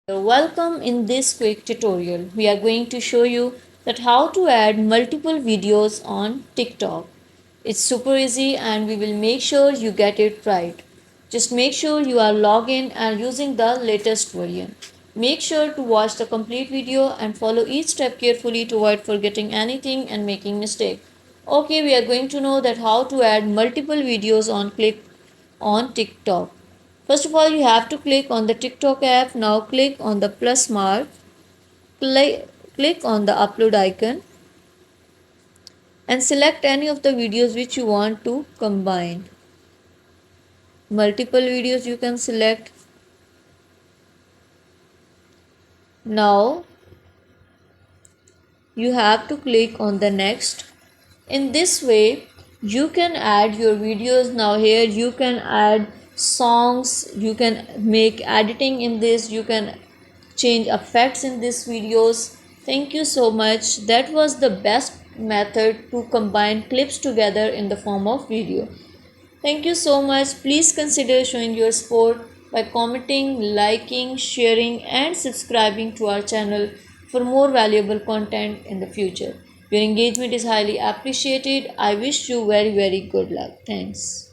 Welcome. In this quick tutorial we are going to show you that how to add multiple videos on TikTok. It's super easy and we will make sure you get it right. Just make sure you are logged in and using the latest version. Make sure to watch the complete video and follow each step carefully to avoid forgetting anything and making mistake. Okay, we are going to know that how to add multiple videos on TikTok. First of all, you have to click on the TikTok app. Now click on the plus mark, click on the upload icon and select any of the videos which you want to combine. Multiple videos you can select. Now you have to click on the next. In this way you can add your videos. Now here you can add songs, you can make editing in this, you can change effects in these videos. Thank you so much. That was the best method to combine clips together in the form of video. Thank you so much. Please consider showing your support by commenting, liking, sharing and subscribing to our channel for more valuable content in the future. Your engagement is highly appreciated. I wish you very good luck. Thanks.